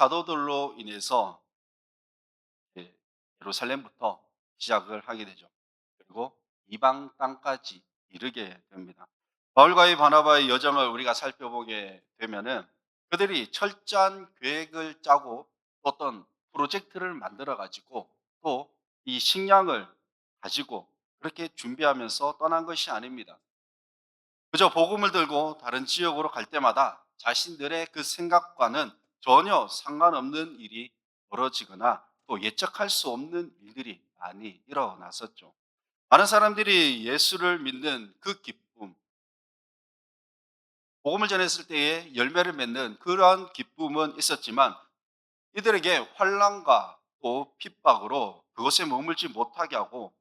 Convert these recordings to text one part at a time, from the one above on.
사도들로 인해서 이제 예루살렘부터 시작을 하게 되죠. 그리고 이방 땅까지 이르게 됩니다. 바울과의 바나바의 여정을 우리가 살펴보게 되면은 그들이 철저한 계획을 짜고 어떤 프로젝트를 만들어 가지고 또 이 식량을 가지고 그렇게 준비하면서 떠난 것이 아닙니다. 그저 복음을 들고 다른 지역으로 갈 때마다 자신들의 그 생각과는 전혀 상관없는 일이 벌어지거나 또 예측할 수 없는 일들이 많이 일어났었죠. 많은 사람들이 예수를 믿는 그 기쁨, 복음을 전했을 때에 열매를 맺는 그러한 기쁨은 있었지만 이들에게 환란과 또 핍박으로 그것에 머물지 못하게 하고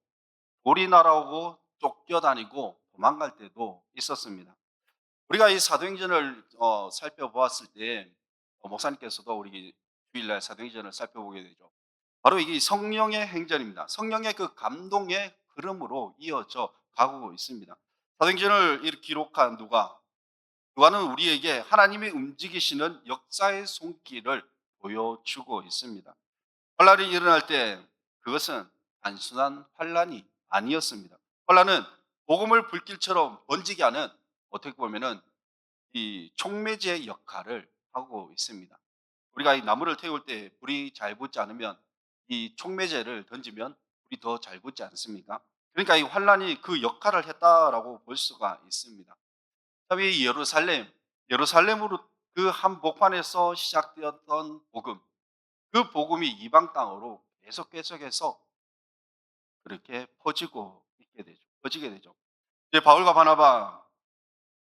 돌이 날아오고 쫓겨다니고 도망갈 때도 있었습니다. 우리가 이 사도행전을 살펴보았을 때 목사님께서도 우리 주일날 사도행전을 살펴보게 되죠. 바로 이게 성령의 행전입니다. 성령의 그 감동의 흐름으로 이어져 가고 있습니다. 사도행전을 이렇게 기록한 누가는 우리에게 하나님이 움직이시는 역사의 손길을 보여주고 있습니다. 환란이 일어날 때 그것은 단순한 환란이 아니었습니다. 환란은 복음을 불길처럼 번지게 하는 어떻게 보면은 이 촉매제 역할을 하고 있습니다. 우리가 이 나무를 태울 때 불이 잘 붙지 않으면 이 촉매제를 던지면 불이 더 잘 붙지 않습니까? 그러니까 이 환란이 그 역할을 했다라고 볼 수가 있습니다. 참 이 예루살렘으로 그 한복판에서 시작되었던 복음, 그 복음이 이방 땅으로 계속해서 그렇게 퍼지게 되죠. 이제 바울과 바나바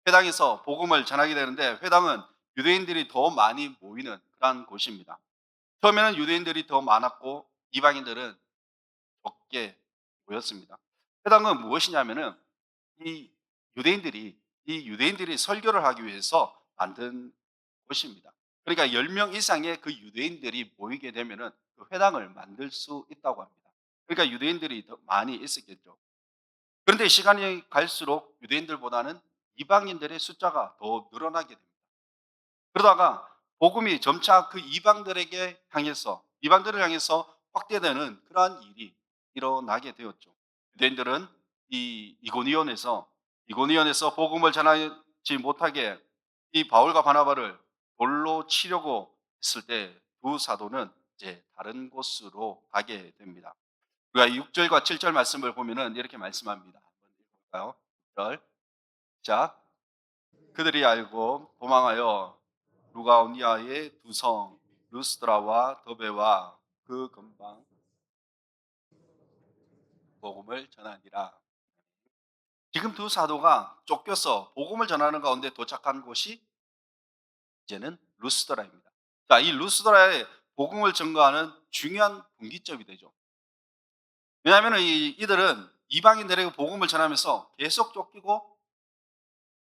회당에서 복음을 전하게 되는데 회당은 유대인들이 더 많이 모이는 그런 곳입니다. 처음에는 유대인들이 더 많았고 이방인들은 적게 모였습니다. 회당은 무엇이냐면은 이 유대인들이 유대인들이 설교를 하기 위해서 만든 곳입니다. 그러니까 10명 이상의 그 유대인들이 모이게 되면은 그 회당을 만들 수 있다고 합니다. 그러니까 유대인들이 더 많이 있었겠죠. 그런데 시간이 갈수록 유대인들보다는 이방인들의 숫자가 더 늘어나게 됩니다. 그러다가 복음이 점차 그 이방들을 향해서 확대되는 그러한 일이 일어나게 되었죠. 유대인들은 이 이고니온에서 복음을 전하지 못하게 이 바울과 바나바를 돌로 치려고 했을 때 두 사도는 이제 다른 곳으로 가게 됩니다. 우리가 6절과 7절 말씀을 보면은 이렇게 말씀합니다. 한번 읽어볼까요? 6절. 자, 그들이 알고 도망하여 루가오니아의 두 성 루스드라와 더베와 그 근방 복음을 전하니라. 지금 두 사도가 쫓겨서 복음을 전하는 가운데 도착한 곳이 이제는 루스드라입니다. 자, 이 루스드라에 복음을 전가하는 중요한 분기점이 되죠. 왜냐하면 이들은 이방인들에게 복음을 전하면서 계속 쫓기고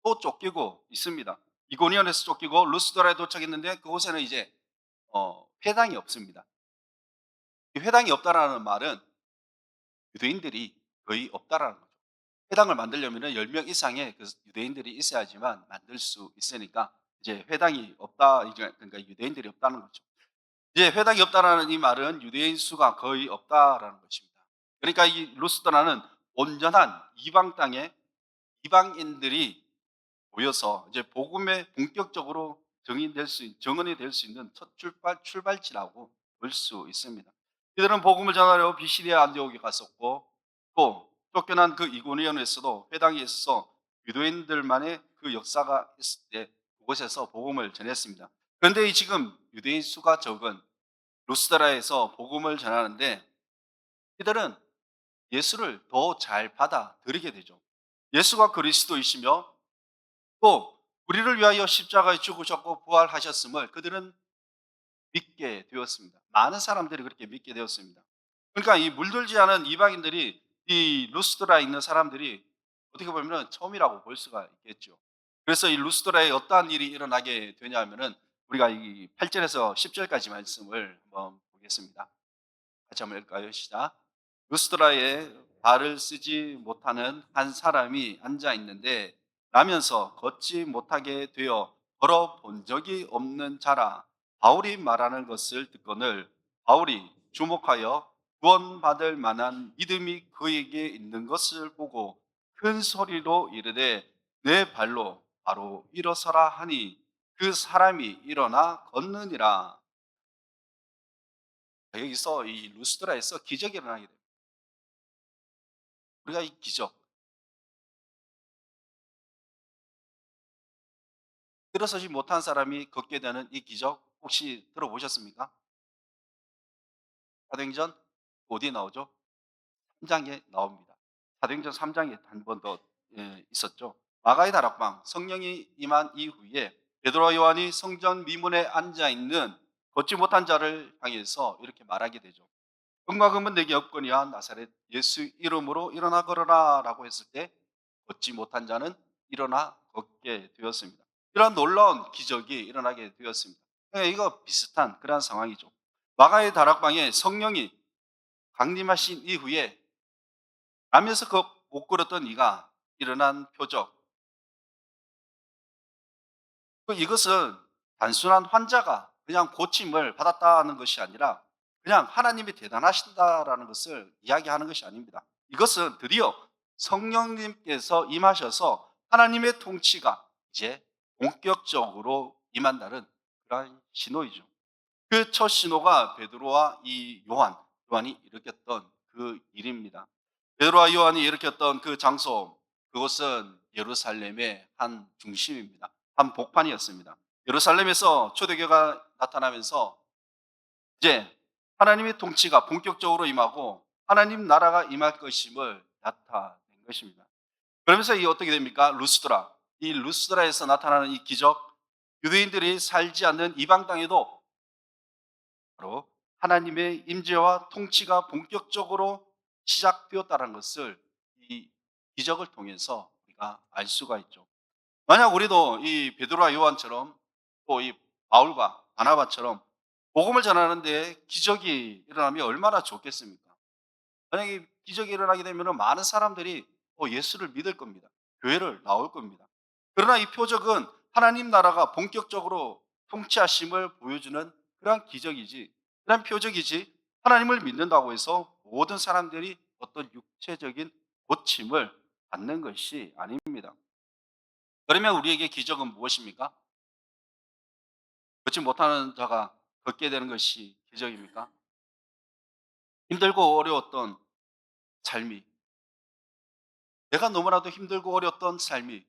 또 쫓기고 있습니다. 이고니온에서 쫓기고 루스드라에 도착했는데 그곳에는 이제 회당이 없습니다. 이 회당이 없다라는 말은 유대인들이 거의 없다라는 거죠. 회당을 만들려면 10명 이상의 그 유대인들이 있어야지만 만들 수 있으니까 이제 회당이 없다, 그러니까 유대인들이 없다는 거죠. 이제 회당이 없다라는 이 말은 유대인 수가 거의 없다라는 것입니다. 그러니까 이 루스드라는 온전한 이방 땅에 이방인들이 모여서 이제 복음에 본격적으로 정언이 될 수 있는 첫 출발지라고 볼 수 있습니다. 이들은 복음을 전하려 비시리아 안디옥에 갔었고 또 쫓겨난 그 이고니온에서도 회당에 있어서 유대인들만의 그 역사가 있을 때 그곳에서 복음을 전했습니다. 그런데 이 지금 유대인 수가 적은 루스드라에서 복음을 전하는데 이들은 예수를 더 잘 받아들이게 되죠. 예수가 그리스도이시며 또 우리를 위하여 십자가에 죽으셨고 부활하셨음을 그들은 믿게 되었습니다. 많은 사람들이 그렇게 믿게 되었습니다. 그러니까 이 물들지 않은 이방인들이 이 루스드라에 있는 사람들이 어떻게 보면 처음이라고 볼 수가 있겠죠. 그래서 이 루스드라에 어떠한 일이 일어나게 되냐면은 우리가 이 8절에서 10절까지 말씀을 한번 보겠습니다. 같이 한번 읽을까요? 시작. 루스드라에 발을 쓰지 못하는 한 사람이 앉아 있는데 나면서 걷지 못하게 되어 걸어 본 적이 없는 자라. 바울이 말하는 것을 듣거늘 바울이 주목하여 구원받을 만한 믿음이 그에게 있는 것을 보고 큰 소리로 이르되 내 발로 바로 일어서라 하니 그 사람이 일어나 걷느니라. 여기서 이 루스드라에서 기적이 일어나게 됩니다. 우리가 이 기적, 일어서지 못한 사람이 걷게 되는 이 기적 혹시 들어보셨습니까? 사도행전 어디에 나오죠? 3장에 나옵니다. 사도행전 3장에 한 번 더 있었죠. 마가의 다락방 성령이 임한 이후에 베드로와 요한이 성전 미문에 앉아 있는 걷지 못한 자를 향해서 이렇게 말하게 되죠. 은과 금은 내게 없거니와 나사렛 예수 이름으로 일어나 걸어라라고 했을 때 걷지 못한 자는 일어나 걷게 되었습니다. 이런 놀라운 기적이 일어나게 되었습니다. 이거 비슷한 그런 상황이죠. 마가의 다락방에 성령이 강림하신 이후에 가면서 그 못 걸었던 이가 일어난 표적. 이것은 단순한 환자가 그냥 고침을 받았다는 것이 아니라 그냥 하나님이 대단하신다라는 것을 이야기하는 것이 아닙니다. 이것은 드디어 성령님께서 임하셔서 하나님의 통치가 이제 본격적으로 임한다는 그러한 신호이죠. 그 첫 신호가 베드로와 이 요한이 일으켰던 그 일입니다. 베드로와 요한이 일으켰던 그 장소, 그곳은 예루살렘의 한 중심입니다. 한 복판이었습니다. 예루살렘에서 초대교회가 나타나면서 이제 하나님의 통치가 본격적으로 임하고 하나님 나라가 임할 것임을 나타낸 것입니다. 그러면서 이 어떻게 됩니까? 루스드라. 이 루스드라에서 나타나는 이 기적, 유대인들이 살지 않는 이방 땅에도 바로 하나님의 임재와 통치가 본격적으로 시작되었다는 것을 이 기적을 통해서 우리가 알 수가 있죠. 만약 우리도 이 베드로와 요한처럼 또 이 바울과 바나바처럼 복음을 전하는데 기적이 일어나면 얼마나 좋겠습니까? 만약에 기적이 일어나게 되면 많은 사람들이 예수를 믿을 겁니다. 교회를 나올 겁니다. 그러나 이 표적은 하나님 나라가 본격적으로 통치하심을 보여주는 그러한 기적이지, 그러한 표적이지, 하나님을 믿는다고 해서 모든 사람들이 어떤 육체적인 고침을 받는 것이 아닙니다. 그러면 우리에게 기적은 무엇입니까? 걷지 못하는 자가 걷게 되는 것이 기적입니까? 힘들고 어려웠던 삶이, 내가 너무나도 힘들고 어려웠던 삶이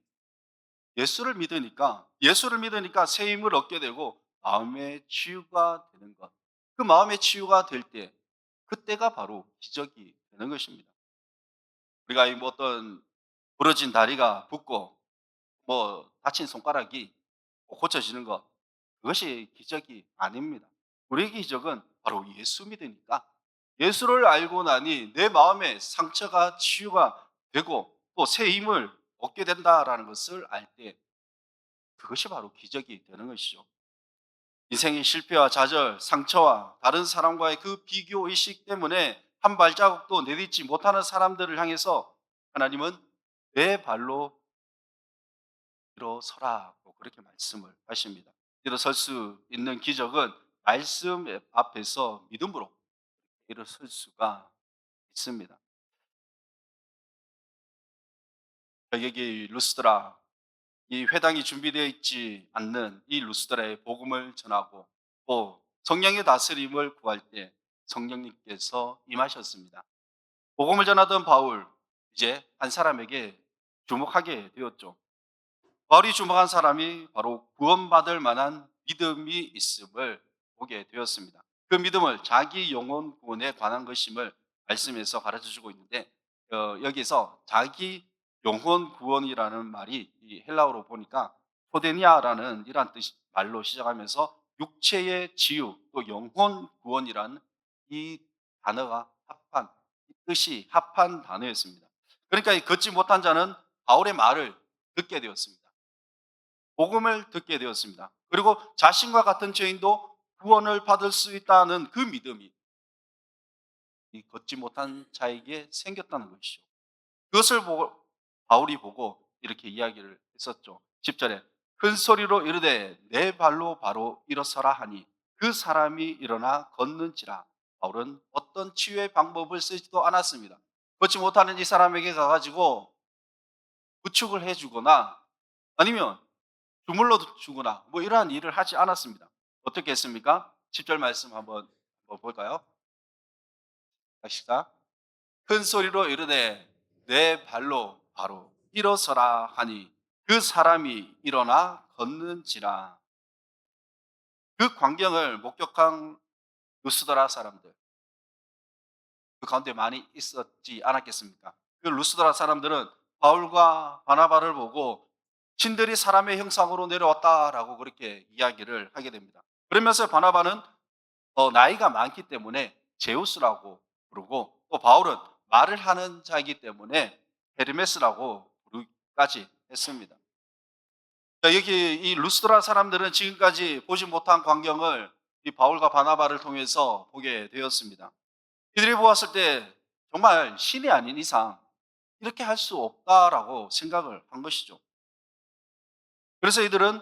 예수를 믿으니까 새 힘을 얻게 되고 마음의 치유가 되는 것. 그 마음의 치유가 될 때, 그때가 바로 기적이 되는 것입니다. 우리가 이 뭐 어떤 부러진 다리가 붓고 다친 손가락이 고쳐지는 것, 그것이 기적이 아닙니다. 우리의 기적은 바로 예수 믿으니까 예수를 알고 나니 내 마음의 상처가 치유가 되고 또 새 힘을 얻게 된다라는 것을 알 때, 그것이 바로 기적이 되는 것이죠. 인생의 실패와 좌절, 상처와 다른 사람과의 그 비교 의식 때문에 한 발자국도 내딛지 못하는 사람들을 향해서 하나님은 내 발로 일어서라고 그렇게 말씀을 하십니다. 일어설 수 있는 기적은 말씀 앞에서 믿음으로 일어설 수가 있습니다. 여기 루스드라, 이 회당이 준비되어 있지 않는 이 루스드라의 복음을 전하고 또 성령의 다스림을 구할 때 성령님께서 임하셨습니다. 복음을 전하던 바울, 이제 한 사람에게 주목하게 되었죠. 바울이 주목한 사람이 바로 구원받을 만한 믿음이 있음을 보게 되었습니다. 그 믿음을 자기 영혼 구원에 관한 것임을 말씀에서 가르쳐 주고 있는데, 여기서 자기 영혼 구원이라는 말이 이 헬라어로 보니까 포데니아라는 이러한 뜻 말로 시작하면서 육체의 치유 또 영혼 구원이라는 이 단어가 합한, 이 뜻이 합한 단어였습니다. 그러니까 이 걷지 못한 자는 바울의 말을 듣게 되었습니다. 복음을 듣게 되었습니다. 그리고 자신과 같은 죄인도 구원을 받을 수 있다는 그 믿음이 이 걷지 못한 자에게 생겼다는 것이죠. 그것을 보고 바울이 보고 이렇게 이야기를 했었죠. 10절에 큰 소리로 이르되 내 발로 바로 일어서라 하니, 그 사람이 일어나 걷는지라. 바울은 어떤 치유의 방법을 쓰지도 않았습니다. 걷지 못하는 이 사람에게 가가지고 부축을 해주거나 아니면 주물러 주거나 뭐 이러한 일을 하지 않았습니다. 어떻게 했습니까? 10절 말씀 한번 볼까요? 시작. 큰 소리로 이르되 내 발로 바로 일어서라 하니 그 사람이 일어나 걷는지라. 그 광경을 목격한 루스드라 사람들, 그 가운데 많이 있었지 않았겠습니까? 그 루스드라 사람들은 바울과 바나바를 보고 신들이 사람의 형상으로 내려왔다라고 그렇게 이야기를 하게 됩니다. 그러면서 바나바는 나이가 많기 때문에 제우스라고 부르고, 또 바울은 말을 하는 자이기 때문에 헤르메스라고 부르기까지 했습니다. 자, 여기 이 루스드라 사람들은 지금까지 보지 못한 광경을 이 바울과 바나바를 통해서 보게 되었습니다. 이들이 보았을 때 정말 신이 아닌 이상 이렇게 할 수 없다라고 생각을 한 것이죠. 그래서 이들은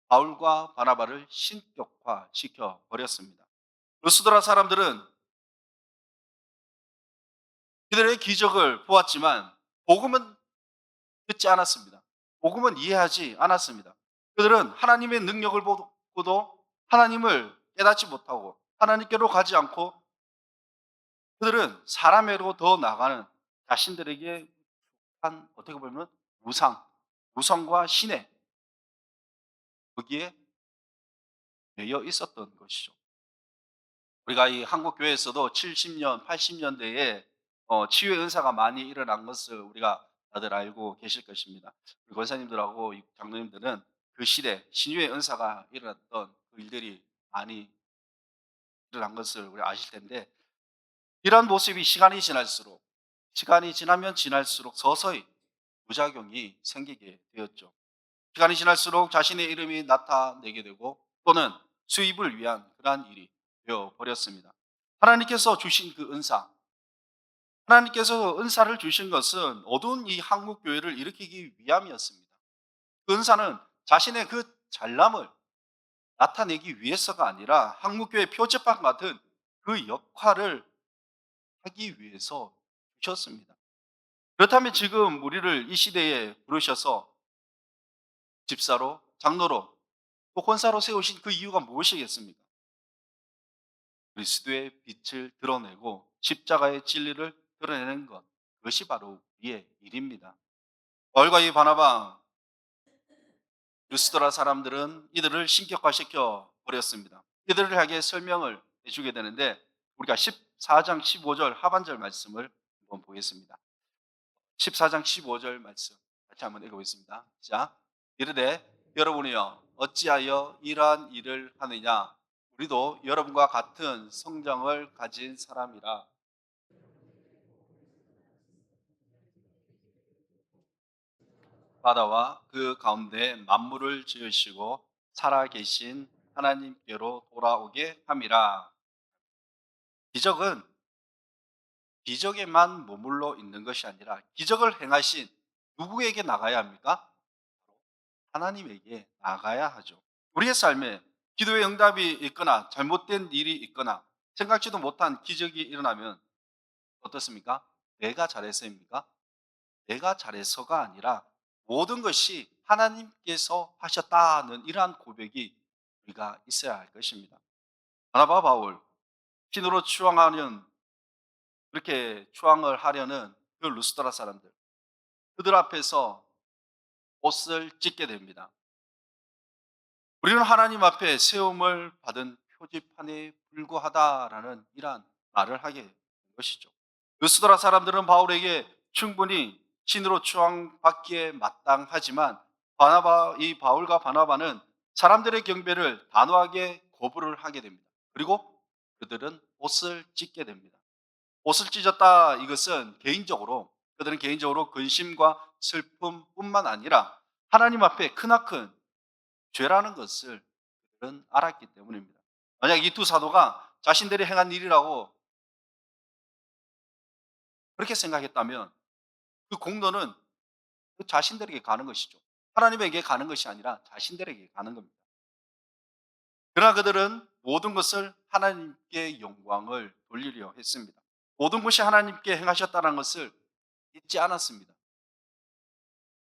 바울과 바나바를 신격화시켜 버렸습니다. 루스드라 사람들은 그들의 기적을 보았지만 복음은 듣지 않았습니다. 복음은 이해하지 않았습니다. 그들은 하나님의 능력을 보고도 하나님을 깨닫지 못하고 하나님께로 가지 않고 그들은 사람으로 더 나아가는 자신들에게 한 어떻게 보면 우상과 신에 거기에 매여 있었던 것이죠. 우리가 이 한국 교회에서도 70년, 80년대에 치유의 은사가 많이 일어난 것을 우리가 다들 알고 계실 것입니다. 우리 권사님들하고 장로님들은 그 시대 신유의 은사가 일어났던 그 일들이 많이 일어난 것을 우리 아실 텐데, 이러한 모습이 시간이 지나면 지날수록 서서히 부작용이 생기게 되었죠. 시간이 지날수록 자신의 이름이 나타내게 되고 또는 수입을 위한 그러한 일이 되어 버렸습니다. 하나님께서 주신 그 은사, 하나님께서 은사를 주신 것은 어두운 이 한국 교회를 일으키기 위함이었습니다. 그 은사는 자신의 그 잘남을 나타내기 위해서가 아니라 한국 교회 표지판 같은 그 역할을 하기 위해서 주셨습니다. 그렇다면 지금 우리를 이 시대에 부르셔서 집사로, 장로로, 또 권사로 세우신 그 이유가 무엇이겠습니까? 그리스도의 빛을 드러내고 십자가의 진리를 드러내는 것, 그것이 바로 우리의 일입니다. 바울과 이 바나바, 루스드라 사람들은 이들을 신격화시켜 버렸습니다. 이들을 향해 설명을 해주게 되는데 우리가 14장 15절 하반절 말씀을 한번 보겠습니다. 14장 15절 말씀 같이 한번 읽어보겠습니다. 자, 이르되 여러분이여 어찌하여 이러한 일을 하느냐? 우리도 여러분과 같은 성정을 가진 사람이라. 바다와 그 가운데 만물을 지으시고 살아계신 하나님께로 돌아오게 함이라. 기적은 기적에만 머물러 있는 것이 아니라 기적을 행하신 누구에게 나가야 합니까? 하나님에게 나가야 하죠. 우리의 삶에 기도의 응답이 있거나 잘못된 일이 있거나 생각지도 못한 기적이 일어나면 어떻습니까? 내가 잘해서입니까? 내가 잘해서가 아니라 모든 것이 하나님께서 하셨다는 이러한 고백이 우리가 있어야 할 것입니다. 바나바 바울, 신으로 추앙하는, 그렇게 추앙을 하려는 그 루스드라 사람들, 그들 앞에서 옷을 찢게 됩니다. 우리는 하나님 앞에 세움을 받은 표지판에 불과하다라는 이러한 말을 하게 된 것이죠. 루스드라 사람들은 바울에게 충분히 신으로 추앙받기에 마땅하지만 이 바울과 바나바는 사람들의 경배를 단호하게 거부를 하게 됩니다. 그리고 그들은 옷을 찢게 됩니다. 옷을 찢었다, 이것은 그들은 개인적으로 근심과 슬픔뿐만 아니라 하나님 앞에 크나큰 죄라는 것을 그들은 알았기 때문입니다. 만약 이 두 사도가 자신들이 행한 일이라고 그렇게 생각했다면 그 공로는 그 자신들에게 가는 것이죠. 하나님에게 가는 것이 아니라 자신들에게 가는 겁니다. 그러나 그들은 모든 것을 하나님께 영광을 돌리려 했습니다. 모든 것이 하나님께 행하셨다는 것을 잊지 않았습니다.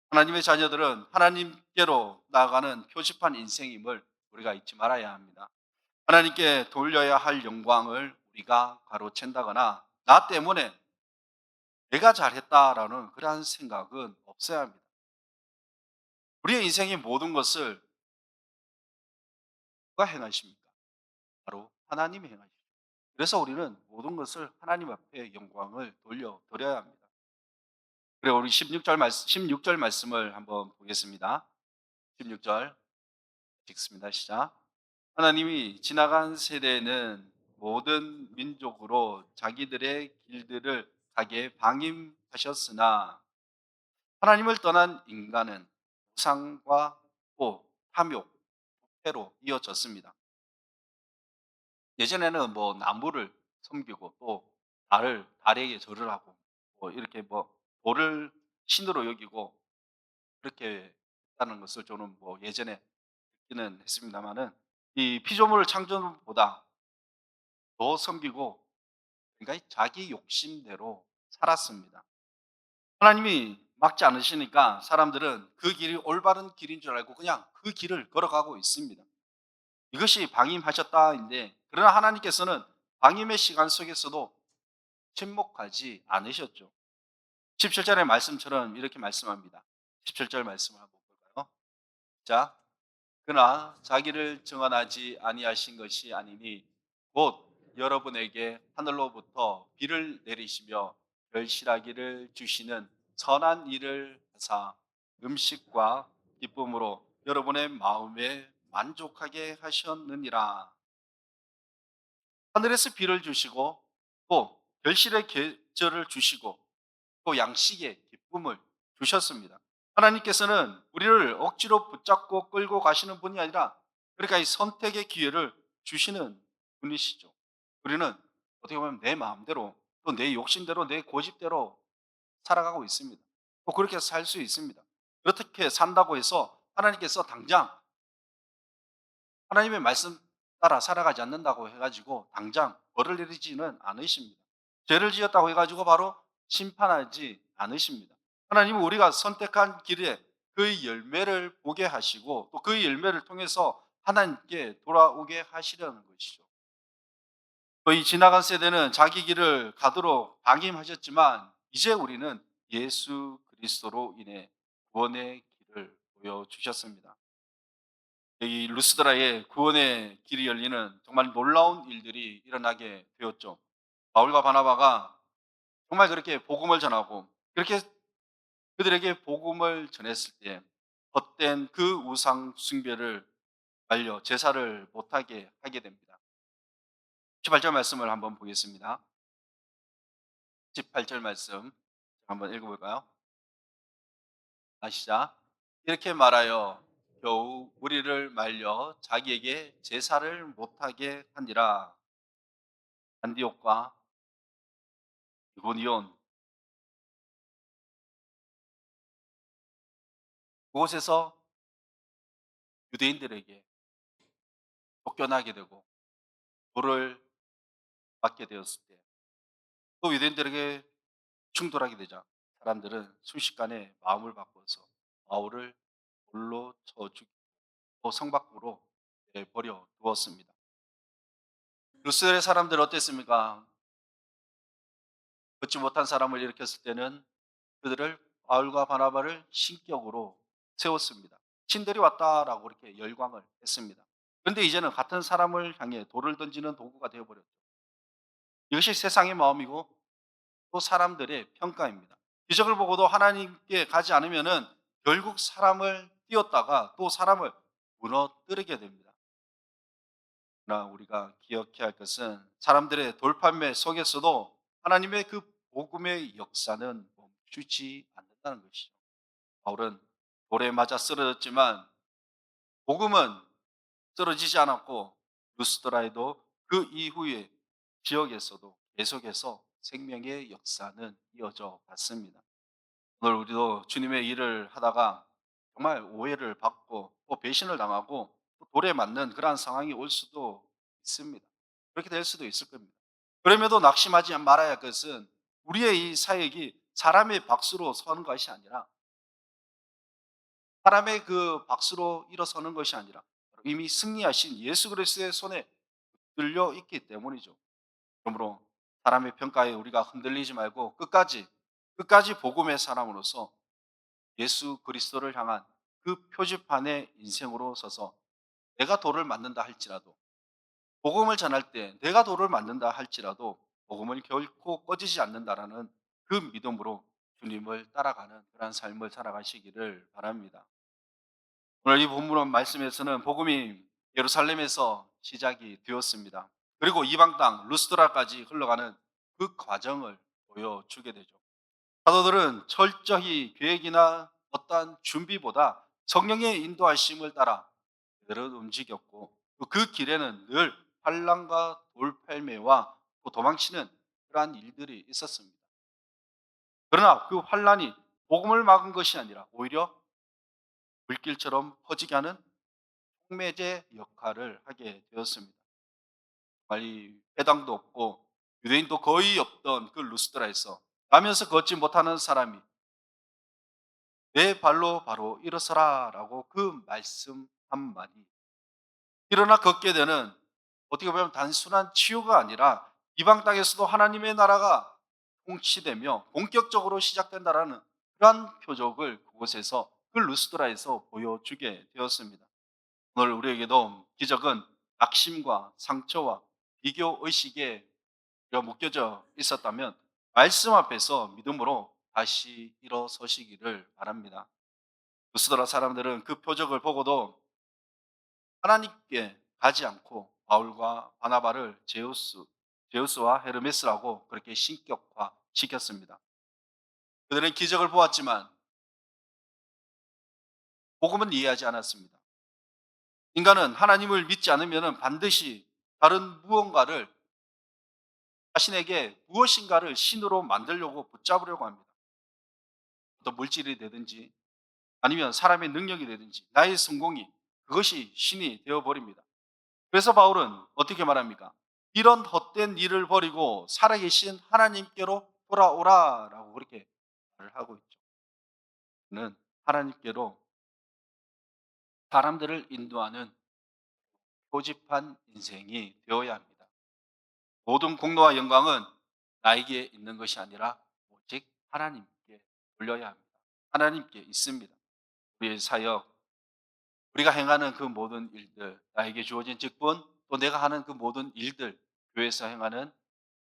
하나님의 자녀들은 하나님께로 나아가는 표지판 인생임을 우리가 잊지 말아야 합니다. 하나님께 돌려야 할 영광을 우리가 가로챈다거나 나 때문에 내가 잘했다라는 그러한 생각은 없어야 합니다. 우리의 인생의 모든 것을 누가 행하십니까? 바로 하나님이 행하십니다. 그래서 우리는 모든 것을 하나님 앞에 영광을 돌려드려야 합니다. 그리고 우리 16절 말씀을 한번 보겠습니다. 16절 읽습니다. 시작. 하나님이 지나간 세대에는 모든 민족으로 자기들의 길들을 가게 방임하셨으나 하나님을 떠난 인간은 우상과 또 탐욕, 회로 이어졌습니다. 예전에는 뭐 나무를 섬기고 또 달에게 절을 하고 뭐 이렇게 뭐 돌을 신으로 여기고 그렇게 했다는 것을 저는 뭐 예전에 듣기는 했습니다마는 이 피조물 창조보다 더 섬기고 그러니까 자기 욕심대로 살았습니다. 하나님이 막지 않으시니까 사람들은 그 길이 올바른 길인 줄 알고 그냥 그 길을 걸어가고 있습니다. 이것이 방임하셨다인데 그러나 하나님께서는 방임의 시간 속에서도 침묵하지 않으셨죠. 17절의 말씀처럼 이렇게 말씀합니다. 17절 말씀을 한번 볼까요? 자, 그러나 자기를 증언하지 아니하신 것이 아니니 곧 여러분에게 하늘로부터 비를 내리시며 결실하기를 주시는 선한 일을 하사 음식과 기쁨으로 여러분의 마음에 만족하게 하셨느니라. 하늘에서 비를 주시고 또 결실의 계절을 주시고 또 양식의 기쁨을 주셨습니다. 하나님께서는 우리를 억지로 붙잡고 끌고 가시는 분이 아니라 그러니까 이 선택의 기회를 주시는 분이시죠. 우리는 어떻게 보면 내 마음대로 또 내 욕심대로 내 고집대로 살아가고 있습니다. 또 그렇게 살 수 있습니다. 어떻게 산다고 해서 하나님께서 당장 하나님의 말씀 따라 살아가지 않는다고 해가지고 당장 벌을 내리지는 않으십니다. 죄를 지었다고 해가지고 바로 심판하지 않으십니다. 하나님은 우리가 선택한 길에 그 열매를 보게 하시고 또 그 열매를 통해서 하나님께 돌아오게 하시려는 것이죠. 이 지나간 세대는 자기 길을 가도록 방임하셨지만 이제 우리는 예수 그리스도로 인해 구원의 길을 보여주셨습니다. 이 루스드라의 구원의 길이 열리는 정말 놀라운 일들이 일어나게 되었죠. 바울과 바나바가 정말 그렇게 복음을 전하고 그렇게 그들에게 복음을 전했을 때 헛된 그 우상 숭배를 말려 제사를 못하게 하게 됩니다. 18절 말씀을 한번 보겠습니다. 18절 말씀 한번 읽어볼까요? 시작. 이렇게 말하여 겨우 우리를 말려 자기에게 제사를 못하게 하니라. 안디옥과 이고니온 그곳에서 유대인들에게 쫓겨나게 되고 돌을 맞게 되었을 때 또 유대인들에게 충돌하게 되자 사람들은 순식간에 마음을 바꿔서 바울을 돌로 쳐 죽이고 성 밖으로 내버려 두었습니다. 루스의 사람들 어땠습니까? 듣지 못한 사람을 일으켰을 때는 그들을 바울과 바나바를 신격으로 세웠습니다. 신들이 왔다라고 이렇게 열광을 했습니다. 그런데 이제는 같은 사람을 향해 돌을 던지는 도구가 되어버렸죠. 이것이 세상의 마음이고 또 사람들의 평가입니다. 기적을 보고도 하나님께 가지 않으면은 결국 사람을 띄웠다가 또 사람을 무너뜨리게 됩니다. 그러나 우리가 기억해야 할 것은 사람들의 돌판매 속에서도 하나님의 그 복음의 역사는 멈추지 않는다는 것이죠. 바울은 돌에 맞아 쓰러졌지만 복음은 쓰러지지 않았고 루스드라에도 그 이후에 지역에서도 계속해서 생명의 역사는 이어져 갔습니다. 오늘 우리도 주님의 일을 하다가 정말 오해를 받고 또 배신을 당하고 또 돌에 맞는 그러한 상황이 올 수도 있습니다. 그렇게 될 수도 있을 겁니다. 그럼에도 낙심하지 말아야 할 것은 우리의 이 사역이 사람의 박수로 서는 것이 아니라 사람의 그 박수로 일어서는 것이 아니라 이미 승리하신 예수 그리스도의 손에 들려 있기 때문이죠. 그러므로 사람의 평가에 우리가 흔들리지 말고 끝까지 복음의 사람으로서 예수 그리스도를 향한 그 표지판의 인생으로 서서 내가 돌을 맞는다 할지라도 복음을 전할 때 내가 돌을 맞는다 할지라도 복음을 결코 꺼지지 않는다라는 그 믿음으로 주님을 따라가는 그런 삶을 살아가시기를 바랍니다. 오늘 이 본문 말씀에서는 복음이 예루살렘에서 시작이 되었습니다. 그리고 이방 땅 루스드라까지 흘러가는 그 과정을 보여주게 되죠. 사도들은 철저히 계획이나 어떠한 준비보다 성령의 인도하심을 따라 그대로 움직였고 그 길에는 늘 환란과 돌팔매와 또 도망치는 그러한 일들이 있었습니다. 그러나 그 환란이 복음을 막은 것이 아니라 오히려 불길처럼 퍼지게 하는 촉매제 역할을 하게 되었습니다. 빨리 회당도 없고 유대인도 거의 없던 그 루스드라에서 가면서 걷지 못하는 사람이 내 발로 바로 일어서라라고 그 말씀 한마디 일어나 걷게 되는 어떻게 보면 단순한 치유가 아니라 이방 땅에서도 하나님의 나라가 통치되며 본격적으로 시작된다라는 그러한 표적을 그곳에서 그 루스드라에서 보여주게 되었습니다. 오늘 우리에게도 기적은 낙심과 상처와 비교 의식에 묶여져 있었다면 말씀 앞에서 믿음으로 다시 일어서시기를 바랍니다. 루스드라 사람들은 그 표적을 보고도 하나님께 가지 않고 바울과 바나바를 제우스와 헤르메스라고 그렇게 신격화시켰습니다. 그들은 기적을 보았지만 복음은 이해하지 않았습니다. 인간은 하나님을 믿지 않으면 반드시 다른 무언가를 자신에게 무엇인가를 신으로 만들려고 붙잡으려고 합니다. 어떤 물질이 되든지 아니면 사람의 능력이 되든지 나의 성공이 그것이 신이 되어버립니다. 그래서 바울은 어떻게 말합니까? 이런 헛된 일을 버리고 살아계신 하나님께로 돌아오라라고 그렇게 말을 하고 있죠. 는 하나님께로 사람들을 인도하는 고집한 인생이 되어야 합니다. 모든 공로와 영광은 나에게 있는 것이 아니라 오직 하나님께 돌려야 합니다. 하나님께 있습니다. 우리의 사역, 우리가 행하는 그 모든 일들, 나에게 주어진 직분, 또 내가 하는 그 모든 일들, 교회에서 행하는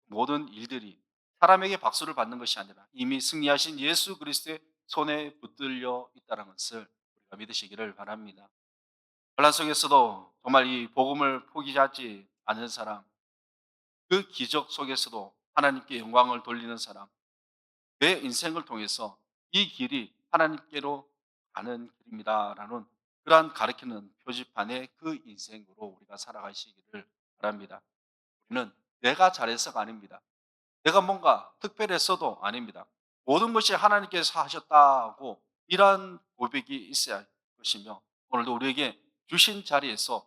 모든 일들이 사람에게 박수를 받는 것이 아니라 이미 승리하신 예수 그리스도의 손에 붙들려 있다는 것을 우리가 믿으시기를 바랍니다. 혼란 속에서도 정말 이 복음을 포기하지 않는 사람, 그 기적 속에서도 하나님께 영광을 돌리는 사람, 내 인생을 통해서 이 길이 하나님께로 가는 길입니다라는 그러한 가르치는 표지판의 그 인생으로 우리가 살아가시기를 바랍니다. 우리는 내가 잘해서가 아닙니다. 내가 뭔가 특별했어도 아닙니다. 모든 것이 하나님께서 하셨다고 이러한 고백이 있어야 할 것이며 오늘도 우리에게 주신 자리에서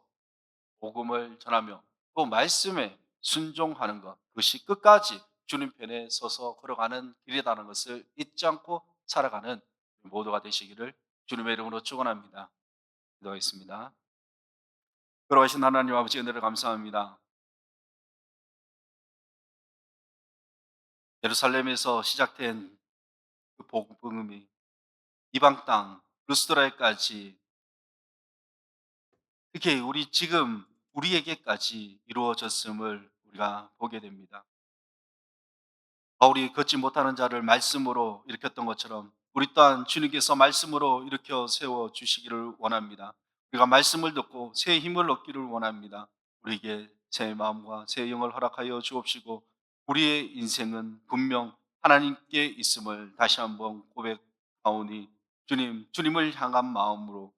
복음을 전하며 또 말씀에 순종하는 것 그것이 끝까지 주님 편에 서서 걸어가는 길이라는 것을 잊지 않고 살아가는 모두가 되시기를 주님의 이름으로 축원합니다. 기도하겠습니다. 걸어가신 하나님 아버지 은혜를 감사합니다. 예루살렘에서 시작된 그 복음이 이방 땅 루스드라에까지 특히 우리 지금 우리에게까지 이루어졌음을 우리가 보게 됩니다. 바울이 걷지 못하는 자를 말씀으로 일으켰던 것처럼 우리 또한 주님께서 말씀으로 일으켜 세워 주시기를 원합니다. 우리가 말씀을 듣고 새 힘을 얻기를 원합니다. 우리에게 새 마음과 새 영을 허락하여 주옵시고 우리의 인생은 분명 하나님께 있음을 다시 한번 고백하오니 주님을 향한 마음으로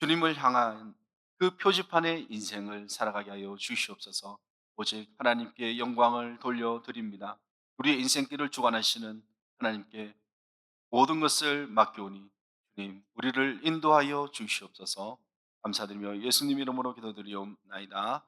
주님을 향한 그 표지판의 인생을 살아가게 하여 주시옵소서. 오직 하나님께 영광을 돌려드립니다. 우리의 인생길을 주관하시는 하나님께 모든 것을 맡겨오니 주님 우리를 인도하여 주시옵소서. 감사드리며 예수님 이름으로 기도드리옵나이다.